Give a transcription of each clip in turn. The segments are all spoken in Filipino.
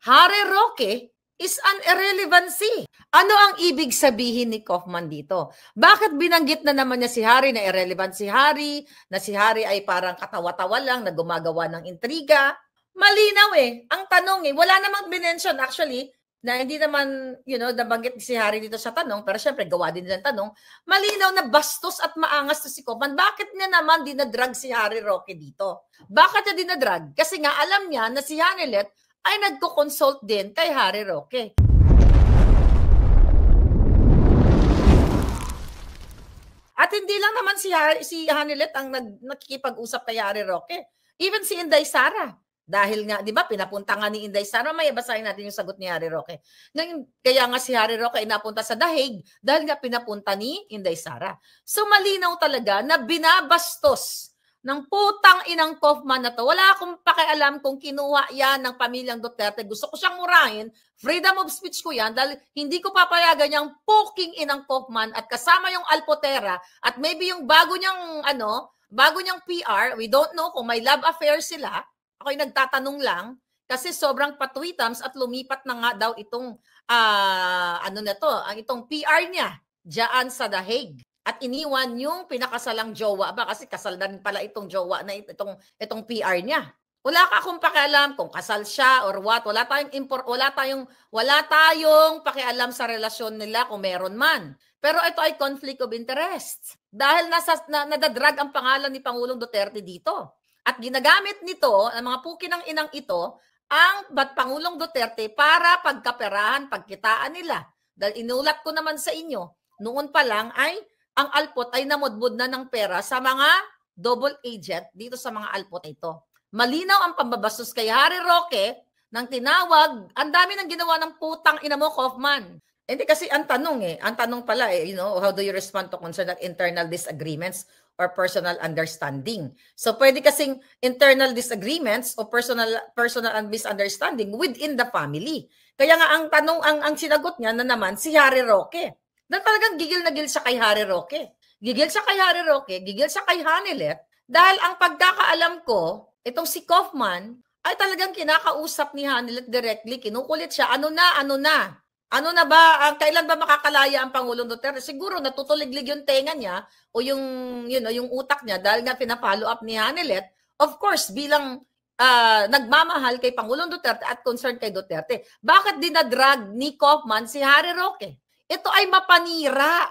Harry Roque is an irrelevancy. Ano ang ibig sabihin ni Kaufman dito? Bakit binanggit na naman niya si Harry na irrelevant si Harry, na si Harry ay parang katawa-tawa lang na gumagawa ng intriga? Malinaw eh. Ang tanong wala namang binention actually, na hindi naman, nabanggit si Harry dito sa tanong, pero syempre gawa din ng tanong, malinaw na bastos at maangas to si Kaufman. Bakit niya naman dinadrag si Harry Roque dito? Bakit niya dinadrag? Kasi nga alam niya na si Hanilet ay nagko-consult din kay Harry Roque. At hindi lang naman si Hanilet ang nakikipag-usap kay Harry Roque. Even si Inday Sara. Dahil nga, di ba, pinapunta nga ni Inday Sara, may basahin natin yung sagot ni Harry Roque. Kaya nga si Harry Roque ay napunta sa The Hague dahil nga pinapunta ni Inday Sara. So malinaw talaga na binabastos ng putang inang Kaufman na to. Wala akong pakialam kung kinuha yan ng pamilyang Duterte. Gusto ko siyang murahin. Freedom of speech ko yan dahil hindi ko papayagan yung poking inang Kaufman at kasama yung Alpotera at maybe yung bago niyang PR. We don't know kung may love affair sila. Ako'y nagtatanong lang kasi sobrang patwitams at lumipat na nga daw itong itong PR niya diyan sa The Hague. At iniwan yung pinakasalang jowa ba kasi kasal na rin pala itong jowa na itong PR niya. Wala ka akong pakialam kung kasal siya or what. Wala tayong pakialam sa relasyon nila kung meron man. Pero ito ay conflict of interest. Dahil nadadrag ang pangalan ni Pangulong Duterte dito. At ginagamit nito, ang mga puki ng inang ito, ang Pangulong Duterte para pagkaperahan, pagkitaan nila. Dahil inulat ko naman sa inyo, noon pa lang ay ang Alpot ay namudbud na ng pera sa mga double agent dito sa mga Alpot ito. Malinaw ang pambabastos kay Harry Roque nang tinawag, ang dami nang ginawa ng putang ina mo, Kaufman. Hindi kasi ang tanong pala how do you respond to concern internal disagreements or personal understanding? So pwede kasing internal disagreements o personal and misunderstanding within the family. Kaya nga ang tanong, ang sinagot niya na naman si Harry Roque. Dahil talagang gigil na gigil siya kay Harry Roque. Gigil siya kay Harry Roque, gigil siya kay Hanilet, dahil ang pagkakaalam ko, itong si Kaufman, ay talagang kinakausap ni Hanilet directly, kinukulit siya, ano na ba, kailan ba makakalaya ang Pangulong Duterte? Siguro natutuliglig yung tenga niya o yung utak niya dahil nga pina-follow up ni Hanilet. Of course, bilang nagmamahal kay Pangulong Duterte at concerned kay Duterte. Bakit dinadrag ni Kaufman si Harry Roque? Ito ay mapanira.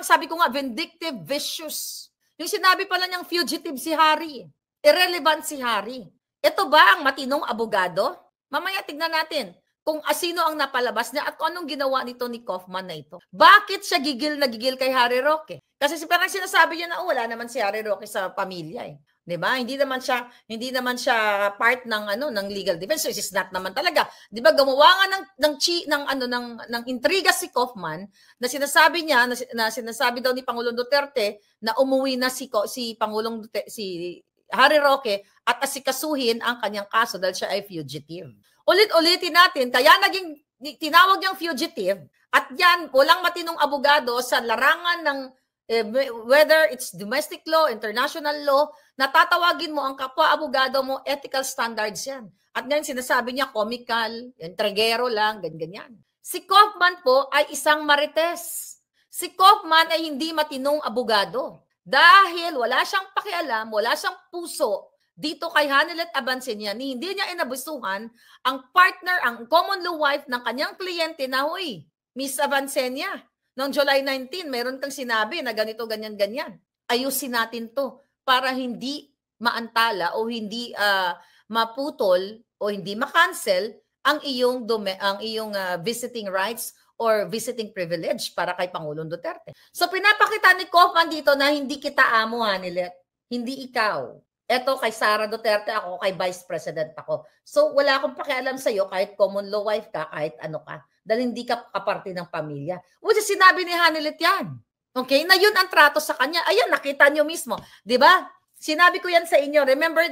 Sabi ko nga, vindictive, vicious. Yung sinabi pala niyang fugitive si Harry. Irrelevant si Harry. Ito ba ang matinong abogado? Mamaya tignan natin kung sino ang napalabas niya at kung anong ginawa nito ni Kaufman na ito. Bakit siya gigil na gigil kay Harry Roque? Kasi parang sinasabi niya na wala naman si Harry Roque sa pamilya eh. 'Di ba? Hindi naman siya part ng legal defense. So this is not naman talaga. 'Di ba gumawa nga ng intriga si Kaufman na sinasabi niya na sinasabi daw ni Pangulong Duterte na umuwi na si Pangulong Duterte, si Harry Roque at asikasuhin ang kanyang kaso dahil siya ay fugitive. Ulit-ulitin natin, kaya naging tinawag niyang fugitive at yan, walang matinong abogado sa larangan ng whether it's domestic law, international law, natatawagin mo ang kapwa-abogado mo, ethical standards yan. At ngayon sinasabi niya comical, intrigero lang, ganyan. Si Kaufman po ay isang marites. Si Kaufman ay hindi matinong abogado. Dahil wala siyang pakialam, wala siyang puso, dito kay Hanilet Abancenian, hindi niya inabusuhan ang partner, ang common law wife ng kanyang kliyente na, huy, Miss Abancenia, noong July 19, meron kang sinabi na ganito, ganyan. Ayusin natin to para hindi maantala o hindi maputol o hindi makancel ang iyong visiting rights or visiting privilege para kay Pangulong Duterte. So pinapakita ni Kaufman dito na hindi kita amo, Hanilet. Hindi ikaw. Eto kay Sara Duterte ako, kay Vice President ako. So wala akong pakialam sa'yo kahit common law wife ka, kahit ano ka. Dahil hindi ka kaparte ng pamilya. Which is sinabi ni Hanilet yan. Okay? Na yun ang trato sa kanya. Ayan, nakita nyo mismo. Diba? Sinabi ko yan sa inyo. Remember,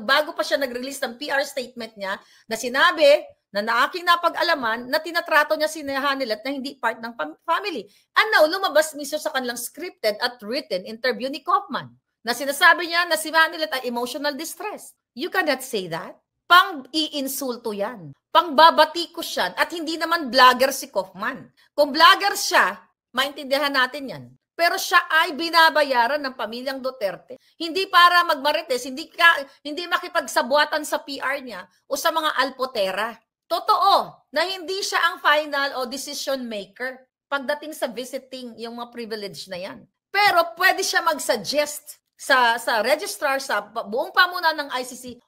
bago pa siya nag-release ng PR statement niya, na sinabi na aking napag-alaman na tinatrato niya si Hanilet na hindi part ng family. And now, lumabas mismo sa kanilang scripted at written interview ni Kaufman na sinasabi niya na si Hanilet ay emotional distress. You cannot say that. Pang-iinsulto yan. Pangbabatikos siya at hindi naman vlogger si Kaufman. Kung vlogger siya, maintindihan natin yan. Pero siya ay binabayaran ng pamilyang Duterte. Hindi para magmarites, hindi makipagsabuatan sa PR niya o sa mga alpotera. Totoo na hindi siya ang final o decision maker pagdating sa visiting yung mga privilege na yan. Pero pwede siya mag-suggest sa registrar, sa buong pamunan ng ICC,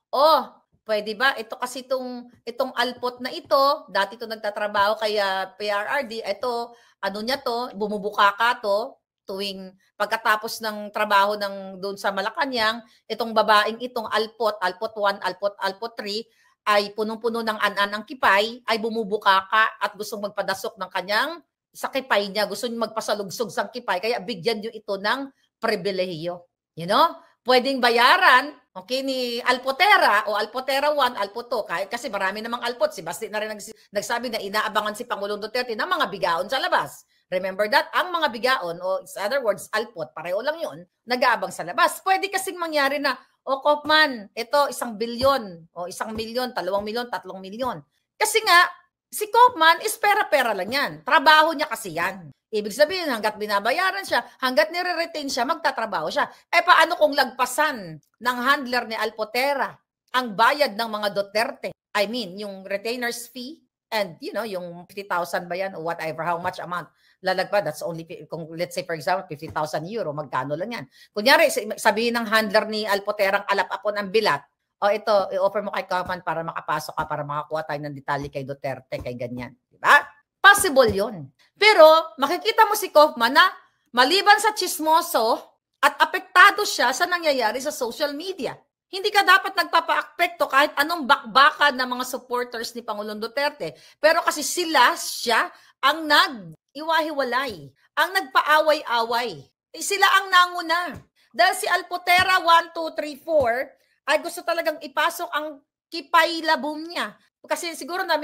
pwede ba? Ito kasi itong alpot na ito, dati ito nagtatrabaho kaya PRRD, ito, ano niya to, bumubuka ka to, tuwing pagkatapos ng trabaho doon sa Malacanang, itong babaeng itong alpot 1, alpot 3, ay punong-puno ng an-an ang kipay, ay bumubuka ka at gustong magpadasok ng kanyang sa kipay niya, gusto niya magpasalugsog sa kipay, kaya bigyan niyo ito ng pribilehiyo. You know? Pwedeng bayaran, okay, ni Alpotera o Alpotera 1, Alpot 2, kahit kasi marami namang alpot. Si Basti na rin nagsabi na inaabangan si Pangulong Duterte ng mga bigaon sa labas. Remember that? Ang mga bigaon, o in other words, alpot, pareho lang yun, nag-aabang sa labas. Pwede kasing mangyari na, Kaufman, ito 1 bilyon, o 1 milyon, 2 milyon, 3 milyon. Kasi nga, si Kaufman is pera-pera lang yan. Trabaho niya kasi yan. Ibig sabihin, hanggat binabayaran siya, hanggat nire-retain siya, magtatrabaho siya. Paano kung lagpasan ng handler ni Alpotera ang bayad ng mga Duterte? I mean, yung retainer's fee and, yung 50,000 ba yan o whatever, how much amount lalagpa, that's only, kung let's say for example, 50,000 euro, magkano lang yan. Kunyari, sabihin ng handler ni Alpoterang alap-apon ang bilat, ito, i-offer mo kay Kaufman para makapasok ka, para makakuha tayo ng detalye kay Duterte, kay ganyan. Diba? Possible yun. Pero makikita mo si Kaufman na maliban sa chismoso at apektado siya sa nangyayari sa social media. Hindi ka dapat nagpapa-apekto kahit anong bakbakan ng mga supporters ni Pangulong Duterte. Pero kasi siya ang nag-iwahiwalay, ang nagpaaway-away. Sila ang nanguna. Dahil si Alpotera 1, 2, 3, 4 ay gusto talagang ipasok ang kipay labong niya. Kasi siguro na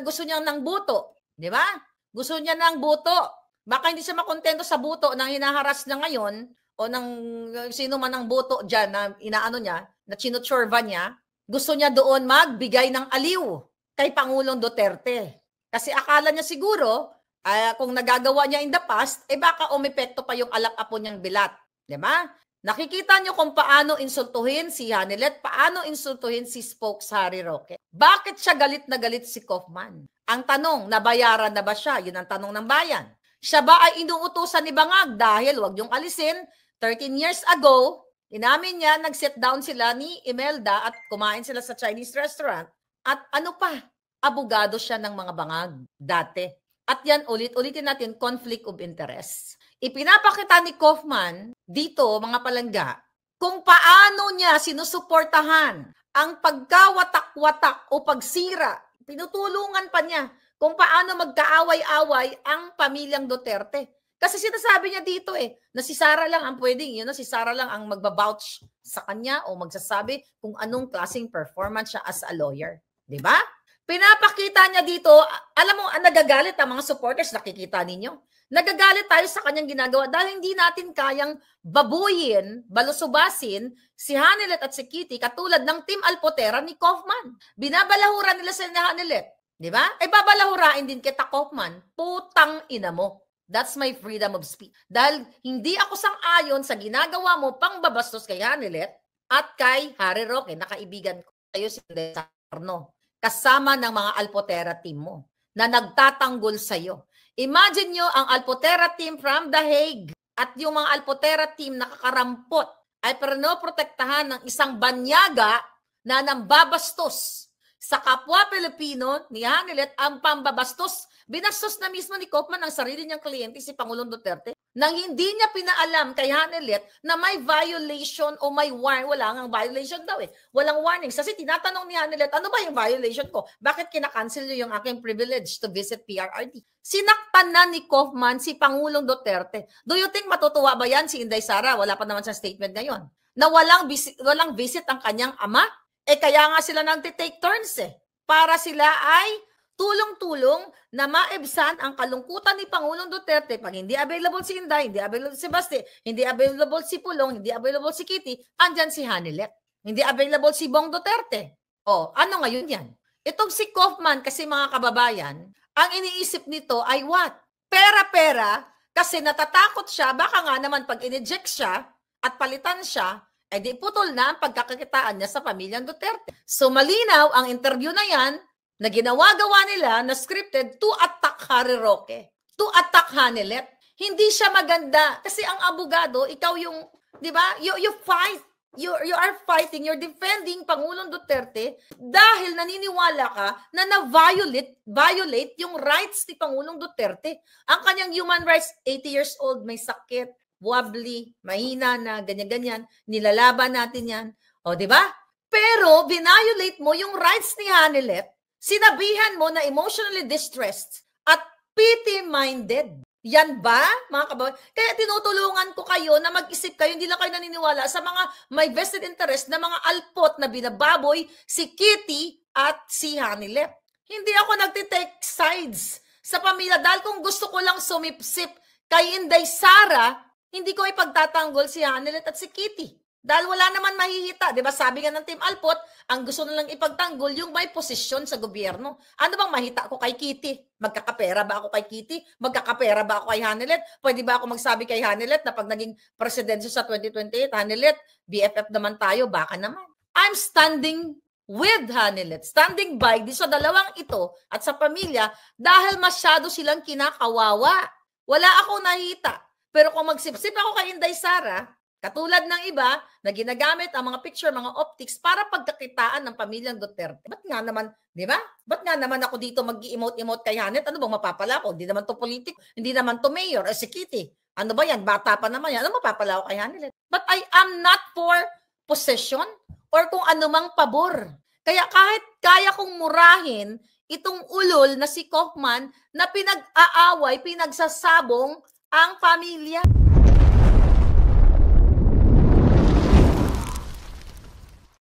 gusto niya ng buto. Di ba? Gusto niya ng buto. Baka hindi siya makontento sa buto na hinaharas niya ngayon o ng sino man ang buto dyan na inaano niya, na chinutsurva niya. Gusto niya doon magbigay ng aliw kay Pangulong Duterte. Kasi akala niya siguro, kung nagagawa niya in the past, baka umepekto pa yung alap-apo niyang bilat. Di ba? Nakikita niyo kung paano insultuhin si Hanilet, paano insultuhin si Spokes Harry Roque. Bakit siya galit na galit si Kaufman? Ang tanong, nabayaran na ba siya? Yun ang tanong ng bayan. Siya ba ay inuutusan ni Bangag dahil wag yung alisin? 13 years ago, inamin niya, nag-sit down sila ni Imelda at kumain sila sa Chinese restaurant. At ano pa? Abogado siya ng mga Bangag dati. At yan, ulit-ulitin natin, conflict of interest. Ipinapakita ni Kaufman dito, mga palangga, kung paano niya sinusuportahan ang pagkawatak-watak o pagsira. Pinutulungan pa niya kung paano magkaaway-away ang pamilyang Duterte. Kasi sinasabi niya dito na si Sara lang ang pwedeng, si Sara lang ang magbabouch sa kanya o magsasabi kung anong klaseng performance siya as a lawyer. Diba? Pinapakita niya dito, alam mo, nagagalit ang mga supporters, nakikita ninyo. Nagagalit tayo sa kanyang ginagawa dahil hindi natin kayang babuyin, balusubasin si Hanilet at si Kitty katulad ng Team Alpotera ni Kaufman. Binabalahura nila si Hanilet. Di ba? Babalahurain din kita, Kaufman. Putang ina mo. That's my freedom of speech. Dahil hindi ako sang-ayon sa ginagawa mo pang babastos kay Hanilet at kay Harry Roque, na kaibigan ko. Tayo si Desarno. Kasama ng mga Alpotera team mo na nagtatanggol sa'yo. Imagine nyo ang Alpotera team from The Hague at yung mga Alpotera team nakakarampot ay pinoprotektahan ng isang banyaga na nambabastos sa kapwa Pilipino ni Hanilet. Ang pambabastos, binastos na mismo ni Kaufman ang sarili niyang kliyente, si Pangulong Duterte, nang hindi niya pinaalam kay Hanilet na may violation o may warning. Wala nga violation daw Walang warnings. Kasi tinatanong ni Hanilet, ano ba yung violation ko? Bakit kinakancel niyo yung aking privilege to visit PRRD? Sinaktan na ni Kaufman si Pangulong Duterte. Do you think matutuwa ba yan si Inday Sara? Wala pa naman sa statement ngayon. Na walang visit ang kanyang ama? Kaya nga sila nang-take turns para sila ay tulong-tulong na maibsan ang kalungkutan ni Pangulong Duterte. Pag hindi available si Inday, hindi available si Basti, hindi available si Pulong, hindi available si Kitty, andyan si Hanilet. Hindi available si Bong Duterte. Ano ngayon yan? Itong si Kaufman, kasi mga kababayan, ang iniisip nito ay what? Pera-pera, kasi natatakot siya, baka nga naman pag ineject siya at palitan siya, di putol na ang pagkakakitaan niya sa pamilyang Duterte. So malinaw ang interview na yan, na ginawa-gawa nila na scripted to attack Harry Roque, to attack Hanilet. Hindi siya maganda kasi ang abogado, ikaw yung, 'di ba? You fight. You are fighting, you're defending Pangulong Duterte dahil naniniwala ka na na-violate yung rights ni Pangulong Duterte. Ang kanyang human rights, 80 years old, may sakit, wobbly, mahina na, ganyan-ganyan, nilalaban natin yan. O, di ba? Pero, violate mo yung rights ni Hanilet, sinabihan mo na emotionally distressed at pity-minded. Yan ba, mga kababayan? Kaya tinutulungan ko kayo na mag-isip kayo, hindi lang kayo naniniwala sa mga may vested interest na mga alpot na binababoy, si Kitty at si Hanilet. Hindi ako nagtitake sides sa pamilya dahil kung gusto ko lang sumipsip kay Inday Sara, hindi ko ipagtatanggol si Hanilet at si Kitty. Dahil wala naman mahihita. Diba sabi nga ng Team Alpot, ang gusto nilang ipagtanggol yung may posisyon sa gobyerno. Ano bang mahita ko kay Kitty? Magkakapera ba ako kay Kitty? Magkakapera ba ako kay Hanilet? Pwede ba ako magsabi kay Hanilet na pag naging presidensya sa 2028, Hanilet, BFF naman tayo, baka naman. I'm standing with Hanilet, standing by di sa dalawang ito at sa pamilya dahil masyado silang kinakawawa. Wala akong nahita. Pero kung magsipsip ako kay Inday Sara, katulad ng iba na ginagamit ang mga picture, mga optics para pagkakitaan ng pamilyang Duterte. Ba't nga naman, di ba? Ba't nga naman ako dito mag-i-emote-emote kay Hanet? Ano bang mapapala ko? Hindi naman to politiko, hindi naman to mayor, si Kitty. Ano ba yan? Bata pa naman yan. Ano mapapala ko kay Hanet? But I am not for possession or kung anumang pabor. Kaya kahit kaya kong murahin itong ulol na si Kaufman na pinag-aaway, pinagsasabong ang pamilya.